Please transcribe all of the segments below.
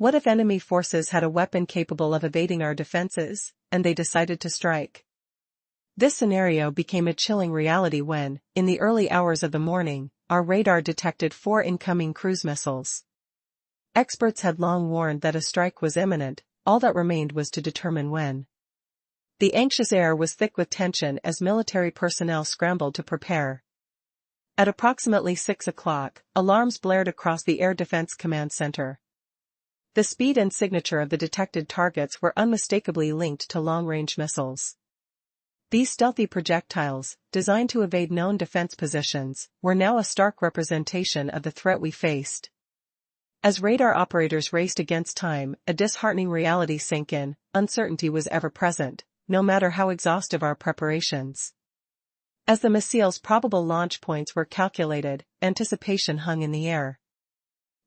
What if enemy forces had a weapon capable of evading our defenses, and they decided to strike? This scenario became a chilling reality when, in the early hours of the morning, our radar detected 4 incoming cruise missiles. Experts had long warned that a strike was imminent, all that remained was to determine when. The anxious air was thick with tension as military personnel scrambled to prepare. At approximately 6 o'clock, alarms blared across the Air Defense Command Center. The speed and signature of the detected targets were unmistakably linked to long-range missiles. These stealthy projectiles, designed to evade known defense positions, were now a stark representation of the threat we faced. As radar operators raced against time, a disheartening reality sank in: uncertainty was ever present, no matter how exhaustive our preparations. As the missile's probable launch points were calculated, anticipation hung in the air.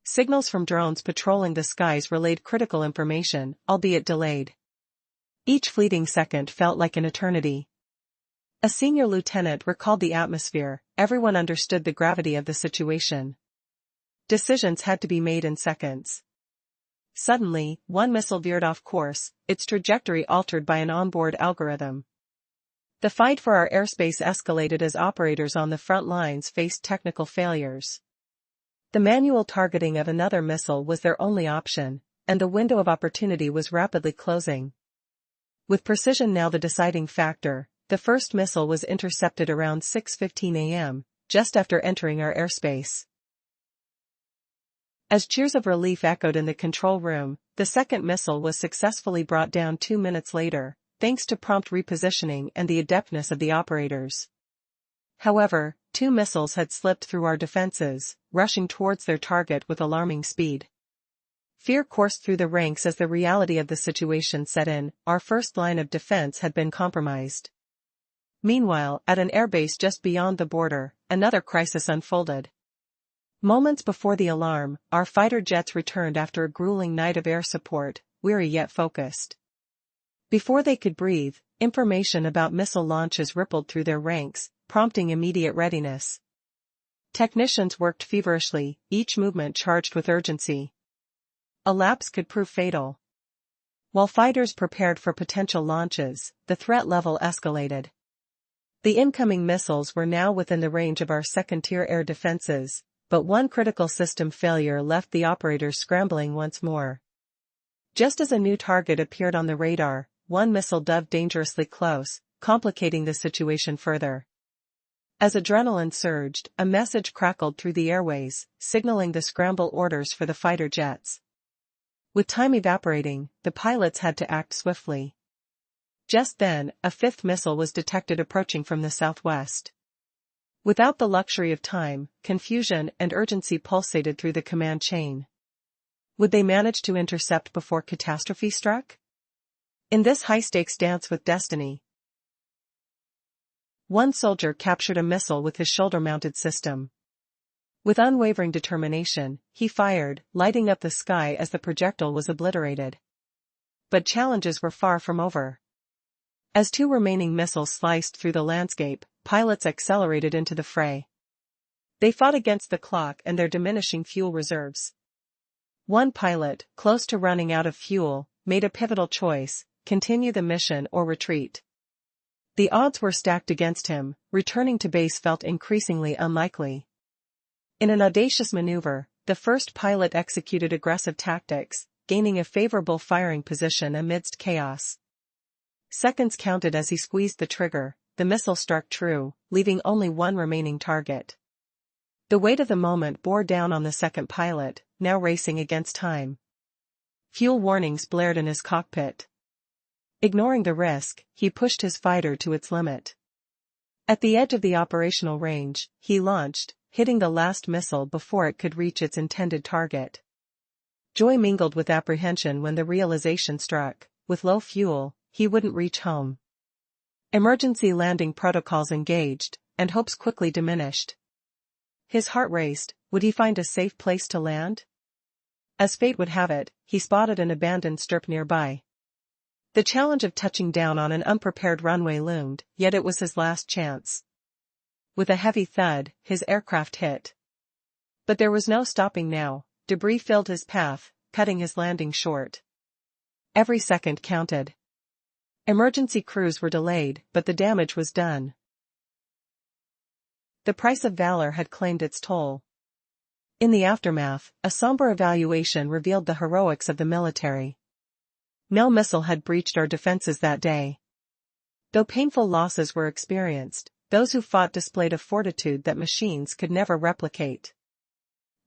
Signals from drones patrolling the skies relayed critical information, albeit delayed. Each fleeting second felt like an eternity. A senior lieutenant recalled the atmosphere: everyone understood the gravity of the situation. Decisions had to be made in seconds. Suddenly, one missile veered off course, its trajectory altered by an onboard algorithm. The fight for our airspace escalated as operators on the front lines faced technical failures. The manual targeting of another missile was their only option, and the window of opportunity was rapidly closing. With precision now the deciding factor, the first missile was intercepted around 6:15 a.m., just after entering our airspace. As cheers of relief echoed in the control room, the second missile was successfully brought down 2 minutes later, thanks to prompt repositioning and the adeptness of the operators. However, 2 missiles had slipped through our defenses, rushing towards their target with alarming speed. Fear coursed through the ranks as the reality of the situation set in: our first line of defense had been compromised. Meanwhile, at an airbase just beyond the border, another crisis unfolded. Moments before the alarm, our fighter jets returned after a grueling night of air support, weary yet focused. Before they could breathe, information about missile launches rippled through their ranks, prompting immediate readiness. Technicians worked feverishly, each movement charged with urgency. A lapse could prove fatal. While fighters prepared for potential launches, the threat level escalated. The incoming missiles were now within the range of our second-tier air defenses, but one critical system failure left the operators scrambling once more. Just as a new target appeared on the radar, one missile dove dangerously close, complicating the situation further. As adrenaline surged, a message crackled through the airways, signaling the scramble orders for the fighter jets. With time evaporating, the pilots had to act swiftly. Just then, a 5th missile was detected approaching from the southwest. Without the luxury of time, confusion and urgency pulsated through the command chain. Would they manage to intercept before catastrophe struck? In this high-stakes dance with destiny, one soldier captured a missile with his shoulder-mounted system. With unwavering determination, he fired, lighting up the sky as the projectile was obliterated. But challenges were far from over. As 2 remaining missiles sliced through the landscape, pilots accelerated into the fray. They fought against the clock and their diminishing fuel reserves. One pilot, close to running out of fuel, made a pivotal choice: continue the mission or retreat. The odds were stacked against him, returning to base felt increasingly unlikely. In an audacious maneuver, the first pilot executed aggressive tactics, gaining a favorable firing position amidst chaos. Seconds counted as he squeezed the trigger. The missile struck true, leaving only one remaining target. The weight of the moment bore down on the second pilot, now racing against time. Fuel warnings blared in his cockpit. Ignoring the risk, he pushed his fighter to its limit. At the edge of the operational range, he launched, hitting the last missile before it could reach its intended target. Joy mingled with apprehension when the realization struck: with low fuel, he wouldn't reach home. Emergency landing protocols engaged, and hopes quickly diminished. His heart raced: would he find a safe place to land? As fate would have it, he spotted an abandoned strip nearby. The challenge of touching down on an unprepared runway loomed, yet it was his last chance. With a heavy thud, his aircraft hit. But there was no stopping now. Debris filled his path, cutting his landing short. Every second counted. Emergency crews were delayed, but the damage was done. The price of valor had claimed its toll. In the aftermath, a somber evaluation revealed the heroics of the military. No missile had breached our defenses that day. Though painful losses were experienced, those who fought displayed a fortitude that machines could never replicate.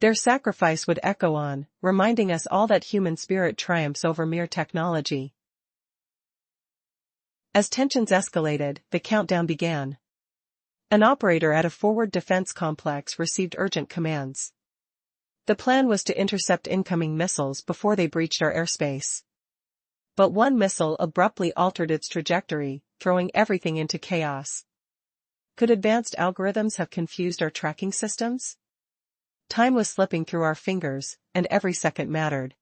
Their sacrifice would echo on, reminding us all that human spirit triumphs over mere technology. As tensions escalated, the countdown began. An operator at a forward defense complex received urgent commands. The plan was to intercept incoming missiles before they breached our airspace. But one missile abruptly altered its trajectory, throwing everything into chaos. Could advanced algorithms have confused our tracking systems? Time was slipping through our fingers, and every second mattered.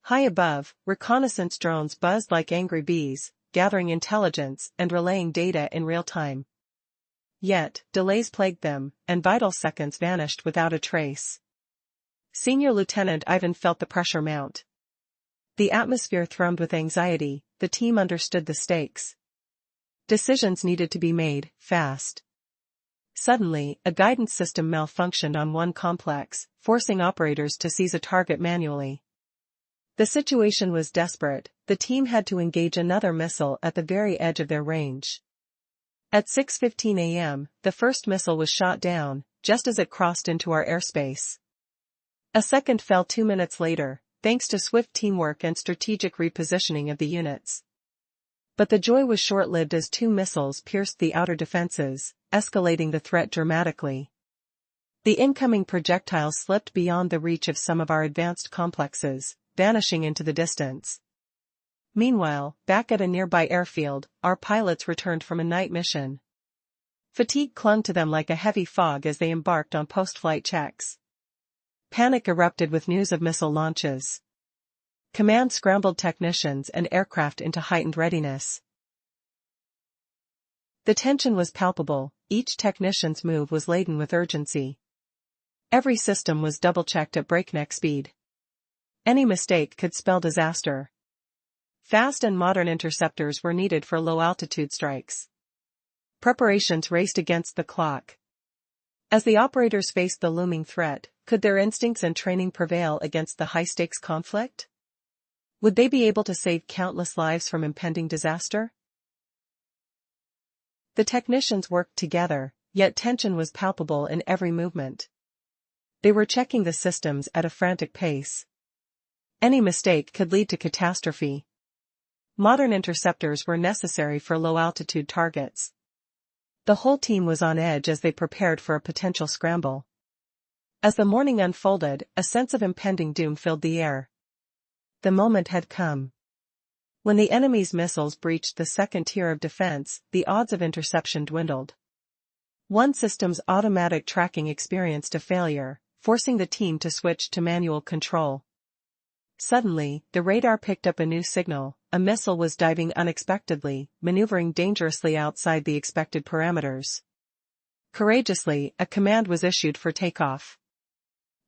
High above, reconnaissance drones buzzed like angry bees, gathering intelligence and relaying data in real time. Yet, delays plagued them, and vital seconds vanished without a trace. Senior Lieutenant Ivan felt the pressure mount. The atmosphere thrummed with anxiety, the team understood the stakes. Decisions needed to be made, fast. Suddenly, a guidance system malfunctioned on one complex, forcing operators to seize a target manually. The situation was desperate, the team had to engage another missile at the very edge of their range. At 6:15 a.m., the first missile was shot down, just as it crossed into our airspace. A second fell 2 minutes later, thanks to swift teamwork and strategic repositioning of the units. But the joy was short-lived as 2 missiles pierced the outer defenses, escalating the threat dramatically. The incoming projectiles slipped beyond the reach of some of our advanced complexes, vanishing into the distance. Meanwhile, back at a nearby airfield, our pilots returned from a night mission. Fatigue clung to them like a heavy fog as they embarked on post-flight checks. Panic erupted with news of missile launches. Command scrambled technicians and aircraft into heightened readiness. The tension was palpable, each technician's move was laden with urgency. Every system was double-checked at breakneck speed. Any mistake could spell disaster. Fast and modern interceptors were needed for low-altitude strikes. Preparations raced against the clock. As the operators faced the looming threat, could their instincts and training prevail against the high-stakes conflict? Would they be able to save countless lives from impending disaster? The technicians worked together, yet tension was palpable in every movement. They were checking the systems at a frantic pace. Any mistake could lead to catastrophe. Modern interceptors were necessary for low-altitude targets. The whole team was on edge as they prepared for a potential scramble. As the morning unfolded, a sense of impending doom filled the air. The moment had come. When the enemy's missiles breached the second tier of defense, the odds of interception dwindled. One system's automatic tracking experienced a failure, forcing the team to switch to manual control. Suddenly, the radar picked up a new signal. A missile was diving unexpectedly, maneuvering dangerously outside the expected parameters. Courageously, a command was issued for takeoff.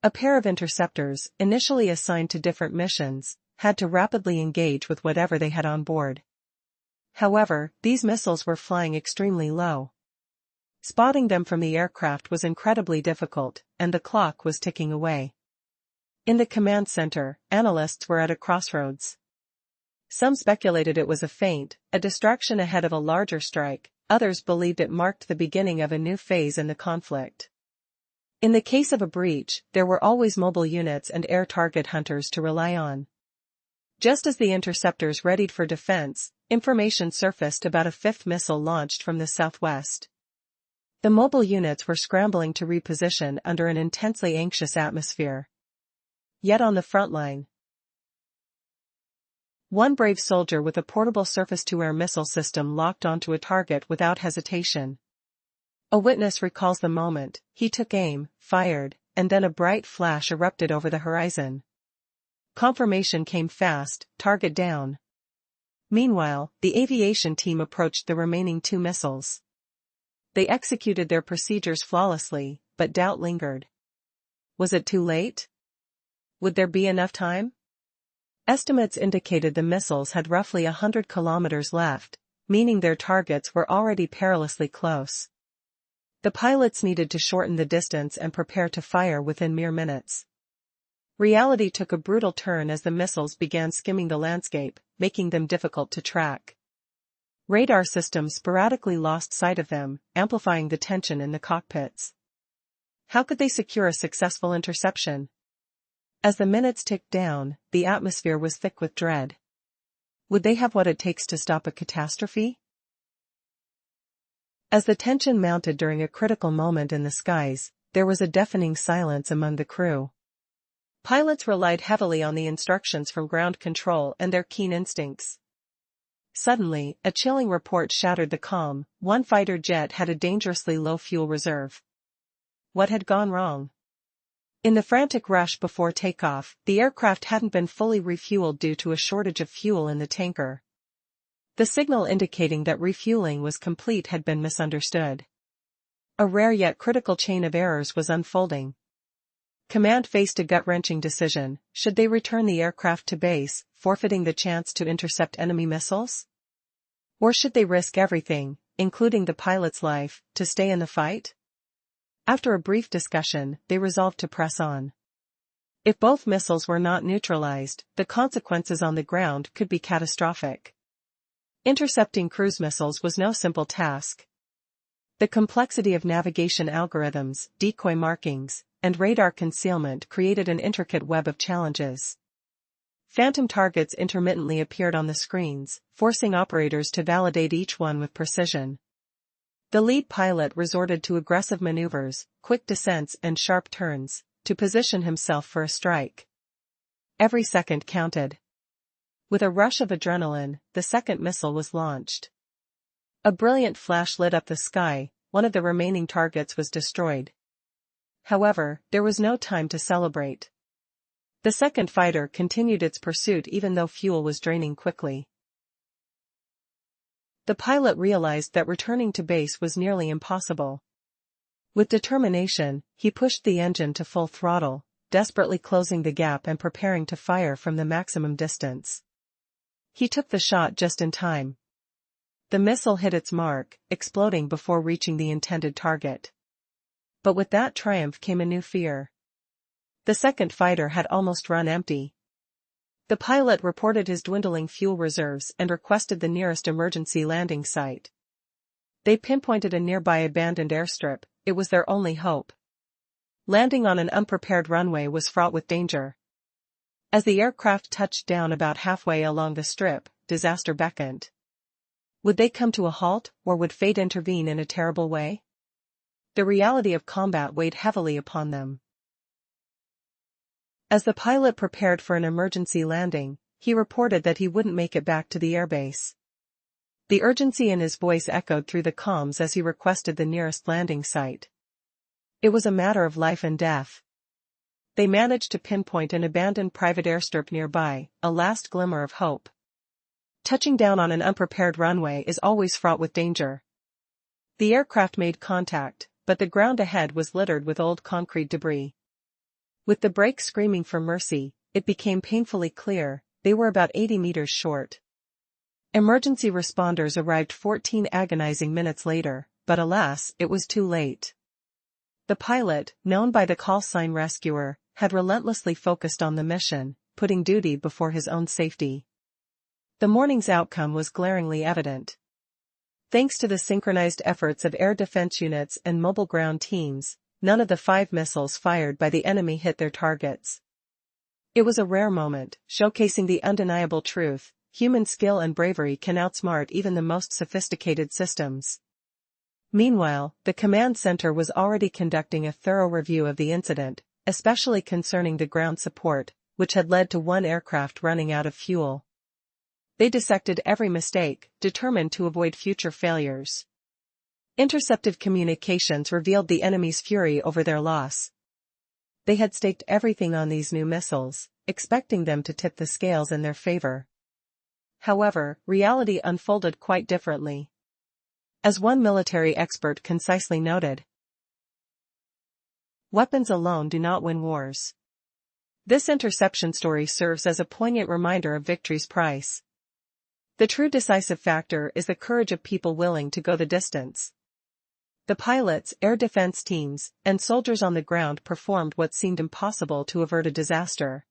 A pair of interceptors, initially assigned to different missions, had to rapidly engage with whatever they had on board. However, these missiles were flying extremely low. Spotting them from the aircraft was incredibly difficult, and the clock was ticking away. In the command center, analysts were at a crossroads. Some speculated it was a feint, a distraction ahead of a larger strike, others believed it marked the beginning of a new phase in the conflict. In the case of a breach, there were always mobile units and air target hunters to rely on. Just as the interceptors readied for defense, information surfaced about a fifth missile launched from the southwest. The mobile units were scrambling to reposition under an intensely anxious atmosphere. Yet on the front line, one brave soldier with a portable surface-to-air missile system locked onto a target without hesitation. A witness recalls the moment. He took aim, fired, and then a bright flash erupted over the horizon. Confirmation came fast, target down. Meanwhile, the aviation team approached the remaining 2 missiles. They executed their procedures flawlessly, but doubt lingered. Was it too late? Would there be enough time? Estimates indicated the missiles had roughly 100 kilometers left, meaning their targets were already perilously close. The pilots needed to shorten the distance and prepare to fire within mere minutes. Reality took a brutal turn as the missiles began skimming the landscape, making them difficult to track. Radar systems sporadically lost sight of them, amplifying the tension in the cockpits. How could they secure a successful interception? As the minutes ticked down, the atmosphere was thick with dread. Would they have what it takes to stop a catastrophe? As the tension mounted during a critical moment in the skies, there was a deafening silence among the crew. Pilots relied heavily on the instructions from ground control and their keen instincts. Suddenly, a chilling report shattered the calm. One fighter jet had a dangerously low fuel reserve. What had gone wrong? In the frantic rush before takeoff, the aircraft hadn't been fully refueled due to a shortage of fuel in the tanker. The signal indicating that refueling was complete had been misunderstood. A rare yet critical chain of errors was unfolding. Command faced a gut-wrenching decision: should they return the aircraft to base, forfeiting the chance to intercept enemy missiles? Or should they risk everything, including the pilot's life, to stay in the fight? After a brief discussion, they resolved to press on. If both missiles were not neutralized, the consequences on the ground could be catastrophic. Intercepting cruise missiles was no simple task. The complexity of navigation algorithms, decoy markings, and radar concealment created an intricate web of challenges. Phantom targets intermittently appeared on the screens, forcing operators to validate each one with precision. The lead pilot resorted to aggressive maneuvers, quick descents and sharp turns, to position himself for a strike. Every second counted. With a rush of adrenaline, the second missile was launched. A brilliant flash lit up the sky. One of the remaining targets was destroyed. However, there was no time to celebrate. The second fighter continued its pursuit even though fuel was draining quickly. The pilot realized that returning to base was nearly impossible. With determination, he pushed the engine to full throttle, desperately closing the gap and preparing to fire from the maximum distance. He took the shot just in time. The missile hit its mark, exploding before reaching the intended target. But with that triumph came a new fear. The second fighter had almost run empty. The pilot reported his dwindling fuel reserves and requested the nearest emergency landing site. They pinpointed a nearby abandoned airstrip. It was their only hope. Landing on an unprepared runway was fraught with danger. As the aircraft touched down about halfway along the strip, disaster beckoned. Would they come to a halt, or would fate intervene in a terrible way? The reality of combat weighed heavily upon them. As the pilot prepared for an emergency landing, he reported that he wouldn't make it back to the airbase. The urgency in his voice echoed through the comms as he requested the nearest landing site. It was a matter of life and death. They managed to pinpoint an abandoned private airstrip nearby, a last glimmer of hope. Touching down on an unprepared runway is always fraught with danger. The aircraft made contact, but the ground ahead was littered with old concrete debris. With the brakes screaming for mercy, it became painfully clear they were about 80 meters short. Emergency responders arrived 14 agonizing minutes later, but alas, it was too late. The pilot, known by the call sign Rescuer, had relentlessly focused on the mission, putting duty before his own safety. The morning's outcome was glaringly evident. Thanks to the synchronized efforts of air defense units and mobile ground teams, none of the 5 missiles fired by the enemy hit their targets. It was a rare moment, showcasing the undeniable truth: human skill and bravery can outsmart even the most sophisticated systems. Meanwhile, the command center was already conducting a thorough review of the incident, especially concerning the ground support, which had led to one aircraft running out of fuel. They dissected every mistake, determined to avoid future failures. Intercepted communications revealed the enemy's fury over their loss. They had staked everything on these new missiles, expecting them to tip the scales in their favor. However, reality unfolded quite differently. As one military expert concisely noted, "Weapons alone do not win wars. This interception story serves as a poignant reminder of victory's price. The true decisive factor is the courage of people willing to go the distance. The pilots, air defense teams, and soldiers on the ground performed what seemed impossible to avert a disaster.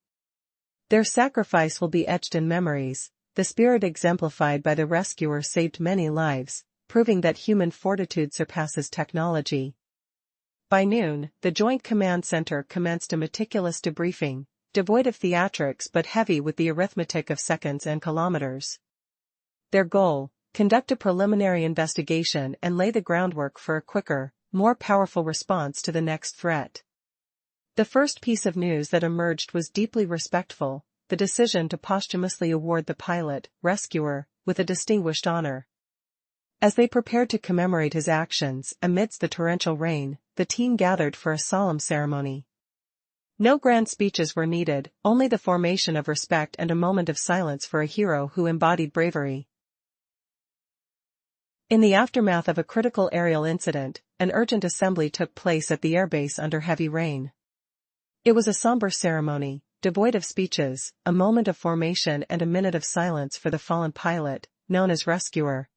Their sacrifice will be etched in memories. The spirit exemplified by the rescuer saved many lives, proving that human fortitude surpasses technology. By noon, the Joint Command Center commenced a meticulous debriefing, devoid of theatrics but heavy with the arithmetic of seconds and kilometers. Their goal: conduct a preliminary investigation and lay the groundwork for a quicker, more powerful response to the next threat. The first piece of news that emerged was deeply respectful: the decision to posthumously award the pilot, rescuer, with a distinguished honor. As they prepared to commemorate his actions amidst the torrential rain, the team gathered for a solemn ceremony. No grand speeches were needed, only the formation of respect and a moment of silence for a hero who embodied bravery. In the aftermath of a critical aerial incident, an urgent assembly took place at the airbase under heavy rain. It was a somber ceremony, devoid of speeches, a moment of formation and a minute of silence for the fallen pilot, known as Rescuer.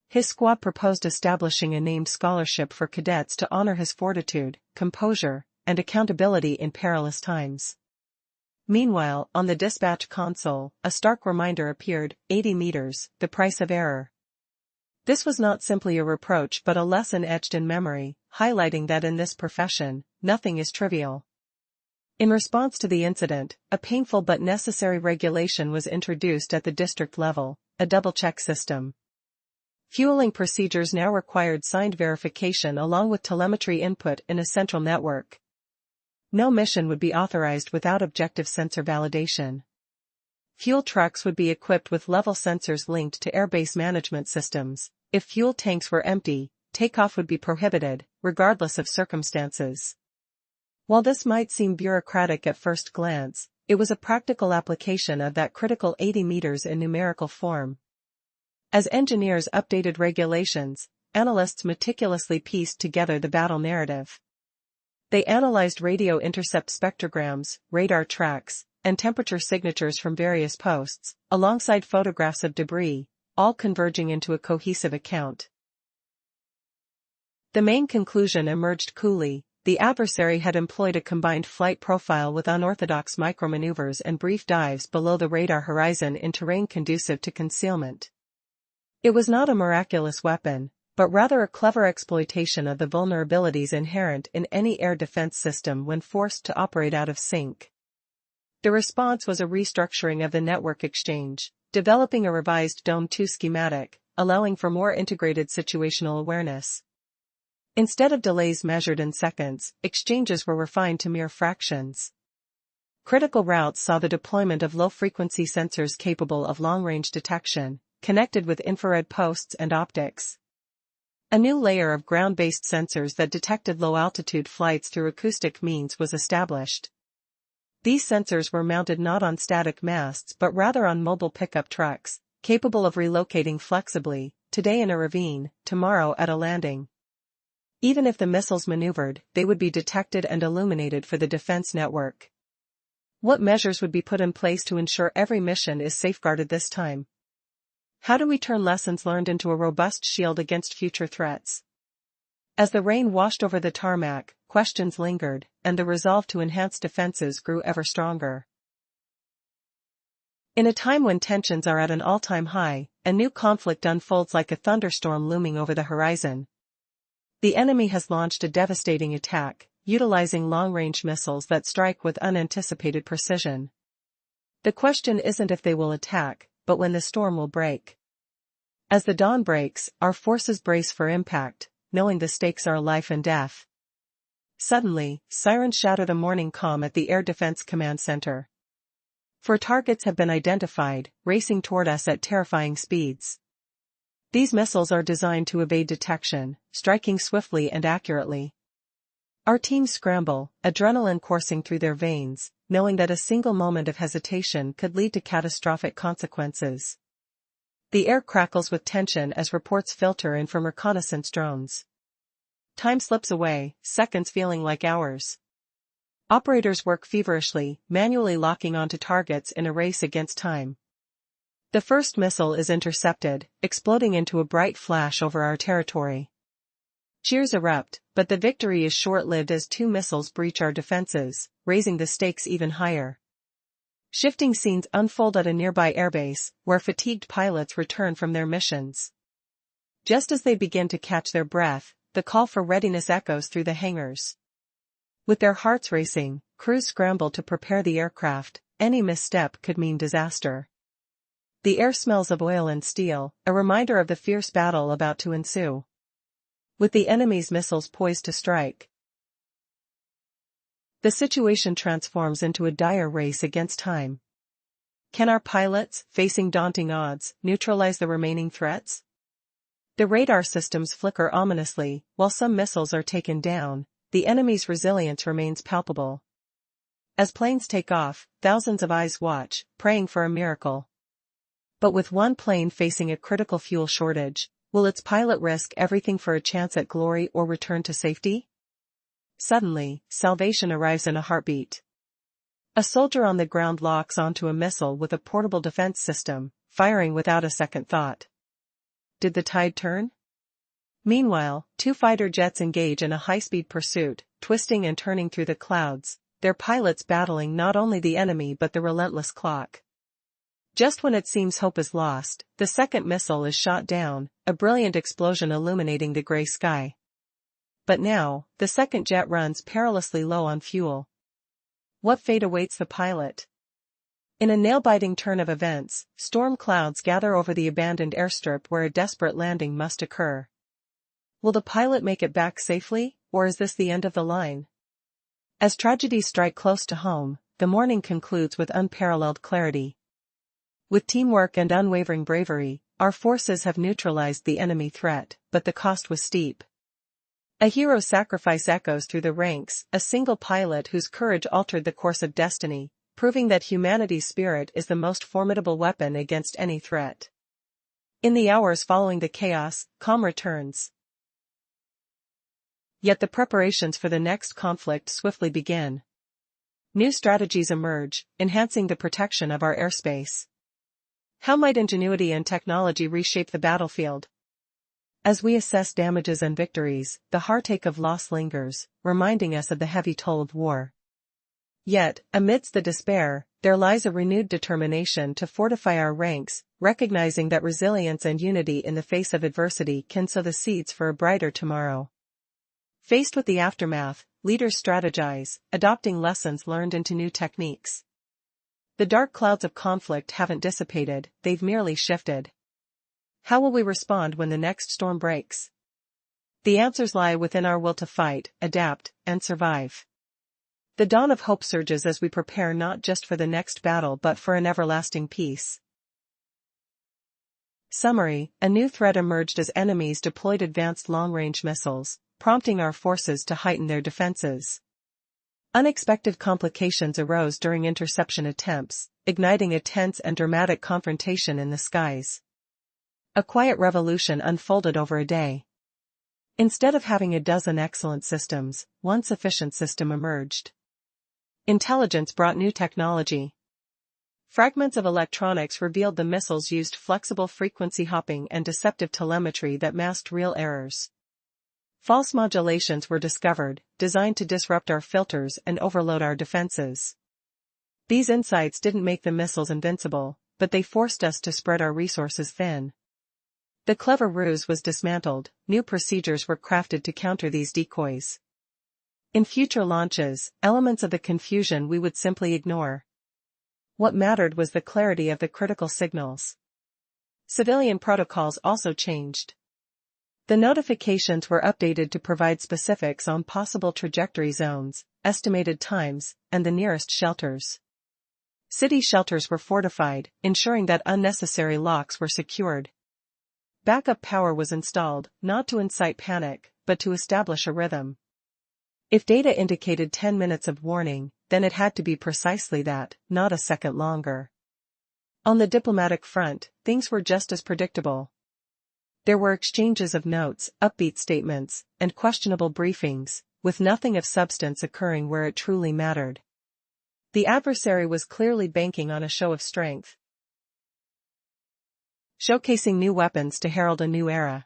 His squad proposed establishing a named scholarship for cadets to honor his fortitude, composure, and accountability in perilous times. Meanwhile, on the dispatch console, a stark reminder appeared: 80 meters, the price of error. This was not simply a reproach but a lesson etched in memory, highlighting that in this profession, nothing is trivial. In response to the incident, a painful but necessary regulation was introduced at the district level: a double-check system. Fueling procedures now required signed verification along with telemetry input in a central network. No mission would be authorized without objective sensor validation. Fuel trucks would be equipped with level sensors linked to airbase management systems. If fuel tanks were empty, takeoff would be prohibited, regardless of circumstances. While this might seem bureaucratic at first glance, it was a practical application of that critical 80 meters in numerical form. As engineers updated regulations, analysts meticulously pieced together the battle narrative. They analyzed radio intercept spectrograms, radar tracks, and temperature signatures from various posts, alongside photographs of debris, all converging into a cohesive account. The main conclusion emerged coolly: the adversary had employed a combined flight profile with unorthodox micromaneuvers and brief dives below the radar horizon in terrain conducive to concealment. It was not a miraculous weapon, but rather a clever exploitation of the vulnerabilities inherent in any air defense system when forced to operate out of sync. The response was a restructuring of the network exchange, developing a revised Dome 2 schematic, allowing for more integrated situational awareness. Instead of delays measured in seconds, exchanges were refined to mere fractions. Critical routes saw the deployment of low-frequency sensors capable of long-range detection, connected with infrared posts and optics. A new layer of ground-based sensors that detected low-altitude flights through acoustic means was established. These sensors were mounted not on static masts but rather on mobile pickup trucks, capable of relocating flexibly, today in a ravine, tomorrow at a landing. Even if the missiles maneuvered, they would be detected and illuminated for the defense network. What measures would be put in place to ensure every mission is safeguarded this time? How do we turn lessons learned into a robust shield against future threats? As the rain washed over the tarmac, questions lingered, and the resolve to enhance defenses grew ever stronger. In a time when tensions are at an all-time high, a new conflict unfolds like a thunderstorm looming over the horizon. The enemy has launched a devastating attack, utilizing long-range missiles that strike with unanticipated precision. The question isn't if they will attack, but when the storm will break. As the dawn breaks, our forces brace for impact, knowing the stakes are life and death. Suddenly, sirens shatter the morning calm at the Air Defense Command Center. 4 targets have been identified, racing toward us at terrifying speeds. These missiles are designed to evade detection, striking swiftly and accurately. Our teams scramble, adrenaline coursing through their veins, knowing that a single moment of hesitation could lead to catastrophic consequences. The air crackles with tension as reports filter in from reconnaissance drones. Time slips away, seconds feeling like hours. Operators work feverishly, manually locking onto targets in a race against time. The first missile is intercepted, exploding into a bright flash over our territory. Cheers erupt, but the victory is short-lived as 2 missiles breach our defenses, raising the stakes even higher. Shifting scenes unfold at a nearby airbase, where fatigued pilots return from their missions. Just as they begin to catch their breath, the call for readiness echoes through the hangars. With their hearts racing, crews scramble to prepare the aircraft. Any misstep could mean disaster. The air smells of oil and steel, a reminder of the fierce battle about to ensue. With the enemy's missiles poised to strike, the situation transforms into a dire race against time. Can our pilots, facing daunting odds, neutralize the remaining threats? The radar systems flicker ominously. While some missiles are taken down, the enemy's resilience remains palpable. As planes take off, thousands of eyes watch, praying for a miracle. But with one plane facing a critical fuel shortage, will its pilot risk everything for a chance at glory or return to safety? Suddenly, salvation arrives in a heartbeat. A soldier on the ground locks onto a missile with a portable defense system, firing without a second thought. Did the tide turn? Meanwhile, 2 fighter jets engage in a high-speed pursuit, twisting and turning through the clouds, their pilots battling not only the enemy but the relentless clock. Just when it seems hope is lost, the second missile is shot down, a brilliant explosion illuminating the gray sky. But now, the second jet runs perilously low on fuel. What fate awaits the pilot? In a nail-biting turn of events, storm clouds gather over the abandoned airstrip where a desperate landing must occur. Will the pilot make it back safely, or is this the end of the line? As tragedies strike close to home, the morning concludes with unparalleled clarity. With teamwork and unwavering bravery, our forces have neutralized the enemy threat, but the cost was steep. A hero's sacrifice echoes through the ranks, a single pilot whose courage altered the course of destiny, proving that humanity's spirit is the most formidable weapon against any threat. In the hours following the chaos, calm returns. Yet the preparations for the next conflict swiftly begin. New strategies emerge, enhancing the protection of our airspace. How might ingenuity and technology reshape the battlefield? As we assess damages and victories, the heartache of loss lingers, reminding us of the heavy toll of war. Yet, amidst the despair, there lies a renewed determination to fortify our ranks, recognizing that resilience and unity in the face of adversity can sow the seeds for a brighter tomorrow. Faced with the aftermath, leaders strategize, adopting lessons learned into new techniques. The dark clouds of conflict haven't dissipated, they've merely shifted. How will we respond when the next storm breaks? The answers lie within our will to fight, adapt, and survive. The dawn of hope surges as we prepare not just for the next battle but for an everlasting peace. Summary: a new threat emerged as enemies deployed advanced long-range missiles, prompting our forces to heighten their defenses. Unexpected complications arose during interception attempts, igniting a tense and dramatic confrontation in the skies. A quiet revolution unfolded over a day. Instead of having a dozen excellent systems, one sufficient system emerged. Intelligence brought new technology. Fragments of electronics revealed the missiles used flexible frequency hopping and deceptive telemetry that masked real errors. False modulations were discovered, designed to disrupt our filters and overload our defenses. These insights didn't make the missiles invincible, but they forced us to spread our resources thin. The clever ruse was dismantled, new procedures were crafted to counter these decoys. In future launches, elements of the confusion we would simply ignore. What mattered was the clarity of the critical signals. Civilian protocols also changed. The notifications were updated to provide specifics on possible trajectory zones, estimated times, and the nearest shelters. City shelters were fortified, ensuring that unnecessary locks were secured. Backup power was installed, not to incite panic, but to establish a rhythm. If data indicated 10 minutes of warning, then it had to be precisely that, not a second longer. On the diplomatic front, things were just as predictable. There were exchanges of notes, upbeat statements, and questionable briefings, with nothing of substance occurring where it truly mattered. The adversary was clearly banking on a show of strength, showcasing new weapons to herald a new era.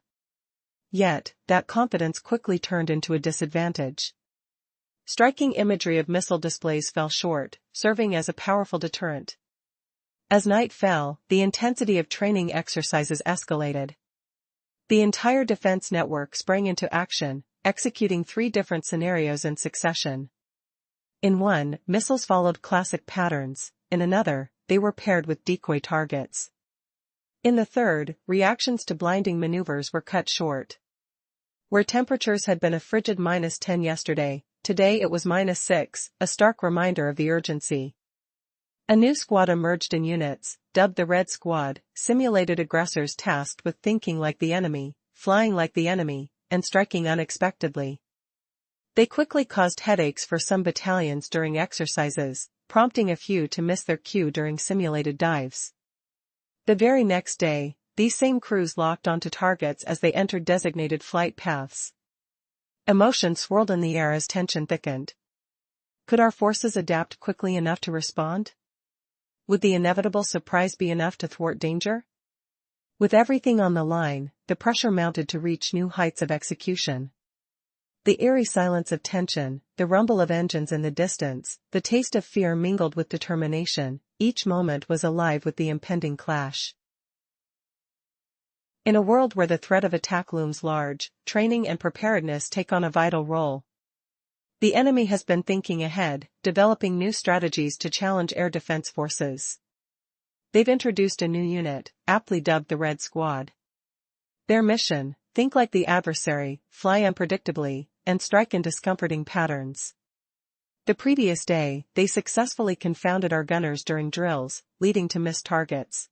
Yet, that confidence quickly turned into a disadvantage. Striking imagery of missile displays fell short, serving as a powerful deterrent. As night fell, the intensity of training exercises escalated. The entire defense network sprang into action, executing 3 different scenarios in succession. In one, missiles followed classic patterns; in another, they were paired with decoy targets. In the third, reactions to blinding maneuvers were cut short. Where temperatures had been a frigid -10 yesterday, today it was -6, a stark reminder of the urgency. A new squad emerged in units, dubbed the Red Squad, simulated aggressors tasked with thinking like the enemy, flying like the enemy, and striking unexpectedly. They quickly caused headaches for some battalions during exercises, prompting a few to miss their cue during simulated dives. The very next day, these same crews locked onto targets as they entered designated flight paths. Emotion swirled in the air as tension thickened. Could our forces adapt quickly enough to respond? Would the inevitable surprise be enough to thwart danger? With everything on the line, the pressure mounted to reach new heights of execution. The eerie silence of tension, the rumble of engines in the distance, the taste of fear mingled with determination, each moment was alive with the impending clash. In a world where the threat of attack looms large, training and preparedness take on a vital role. The enemy has been thinking ahead, developing new strategies to challenge air defense forces. They've introduced a new unit, aptly dubbed the Red Squad. Their mission: think like the adversary, fly unpredictably, and strike in discomforting patterns. The previous day, they successfully confounded our gunners during drills, leading to missed targets.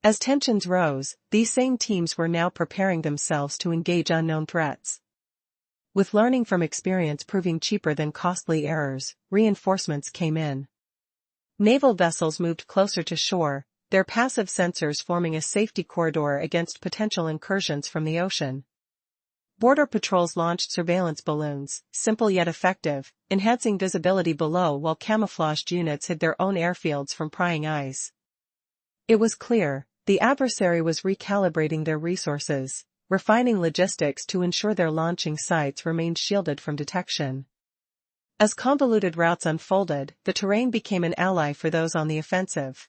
As tensions rose, these same teams were now preparing themselves to engage unknown threats. With learning from experience proving cheaper than costly errors, reinforcements came in. Naval vessels moved closer to shore, their passive sensors forming a safety corridor against potential incursions from the ocean. Border patrols launched surveillance balloons, simple yet effective, enhancing visibility below while camouflaged units hid their own airfields from prying eyes. It was clear, the adversary was recalibrating their resources, refining logistics to ensure their launching sites remained shielded from detection. As convoluted routes unfolded, the terrain became an ally for those on the offensive.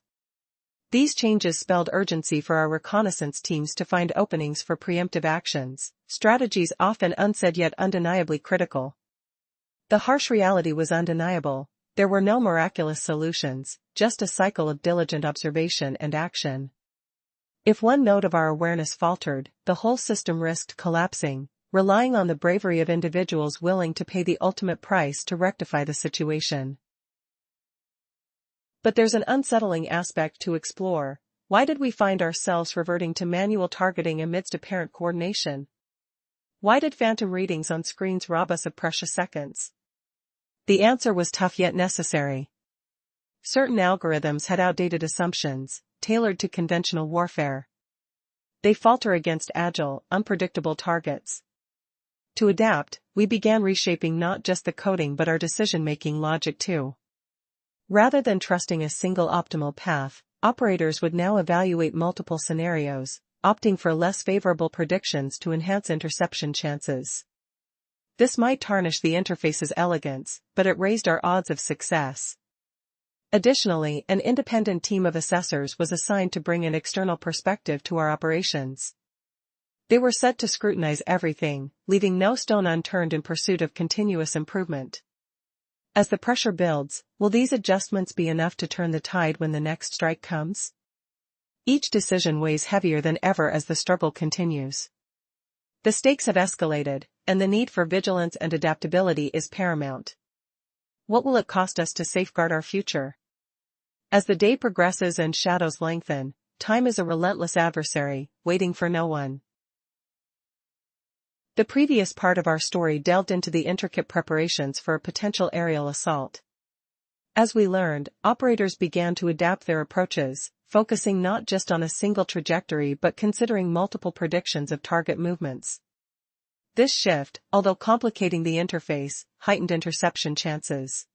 These changes spelled urgency for our reconnaissance teams to find openings for preemptive actions, strategies often unsaid yet undeniably critical. The harsh reality was undeniable: there were no miraculous solutions, just a cycle of diligent observation and action. If one node of our awareness faltered, the whole system risked collapsing, relying on the bravery of individuals willing to pay the ultimate price to rectify the situation. But there's an unsettling aspect to explore. Why did we find ourselves reverting to manual targeting amidst apparent coordination? Why did phantom readings on screens rob us of precious seconds? The answer was tough yet necessary. Certain algorithms had outdated assumptions, tailored to conventional warfare. They falter against agile, unpredictable targets. To adapt, we began reshaping not just the coding but our decision-making logic too. Rather than trusting a single optimal path, operators would now evaluate multiple scenarios, opting for less favorable predictions to enhance interception chances. This might tarnish the interface's elegance, but it raised our odds of success. Additionally, an independent team of assessors was assigned to bring an external perspective to our operations. They were set to scrutinize everything, leaving no stone unturned in pursuit of continuous improvement. As the pressure builds, will these adjustments be enough to turn the tide when the next strike comes? Each decision weighs heavier than ever as the struggle continues. The stakes have escalated, and the need for vigilance and adaptability is paramount. What will it cost us to safeguard our future? As the day progresses and shadows lengthen, time is a relentless adversary, waiting for no one. The previous part of our story delved into the intricate preparations for a potential aerial assault. As we learned, operators began to adapt their approaches, focusing not just on a single trajectory but considering multiple predictions of target movements. This shift, although complicating the interface, heightened interception chances.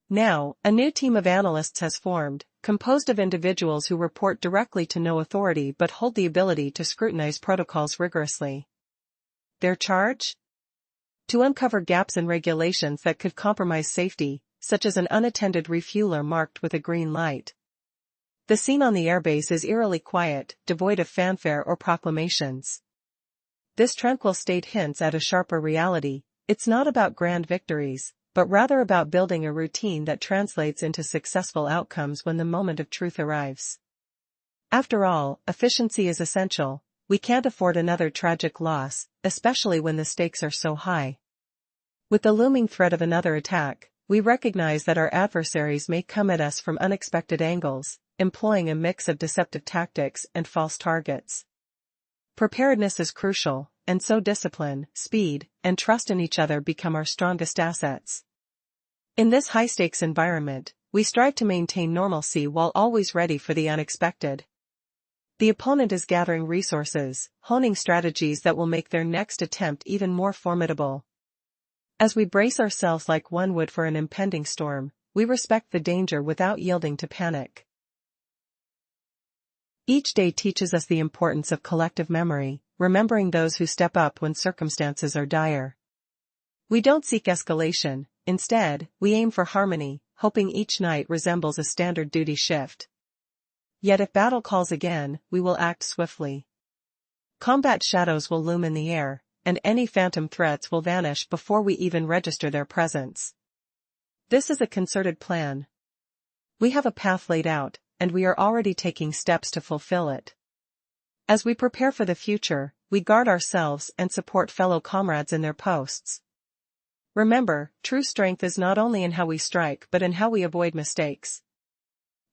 Now, a new team of analysts has formed, composed of individuals who report directly to no authority but hold the ability to scrutinize protocols rigorously. Their charge? To uncover gaps in regulations that could compromise safety, such as an unattended refueler marked with a green light. The scene on the airbase is eerily quiet, devoid of fanfare or proclamations. This tranquil state hints at a sharper reality. It's not about grand victories, but rather about building a routine that translates into successful outcomes when the moment of truth arrives. After all, efficiency is essential. We can't afford another tragic loss, especially when the stakes are so high. With the looming threat of another attack, we recognize that our adversaries may come at us from unexpected angles, employing a mix of deceptive tactics and false targets. Preparedness is crucial, and so discipline, speed, and trust in each other become our strongest assets. In this high-stakes environment, we strive to maintain normalcy while always ready for the unexpected. The opponent is gathering resources, honing strategies that will make their next attempt even more formidable. As we brace ourselves like one would for an impending storm, we respect the danger without yielding to panic. Each day teaches us the importance of collective memory, remembering those who step up when circumstances are dire. We don't seek escalation, instead, we aim for harmony, hoping each night resembles a standard duty shift. Yet if battle calls again, we will act swiftly. Combat shadows will loom in the air, and any phantom threats will vanish before we even register their presence. This is a concerted plan. We have a path laid out, and we are already taking steps to fulfill it. As we prepare for the future, we guard ourselves and support fellow comrades in their posts. Remember, true strength is not only in how we strike but in how we avoid mistakes.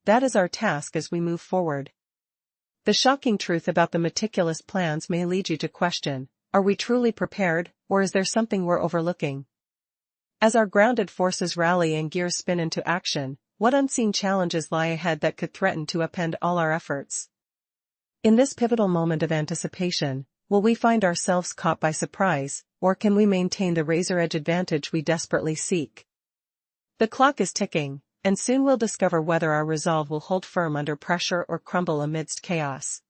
That is our task as we move forward. The shocking truth about the meticulous plans may lead you to question, are we truly prepared, or is there something we're overlooking? As our grounded forces rally and gears spin into action, what unseen challenges lie ahead that could threaten to upend all our efforts? In this pivotal moment of anticipation, will we find ourselves caught by surprise, or can we maintain the razor-edge advantage we desperately seek? The clock is ticking, and soon we'll discover whether our resolve will hold firm under pressure or crumble amidst chaos.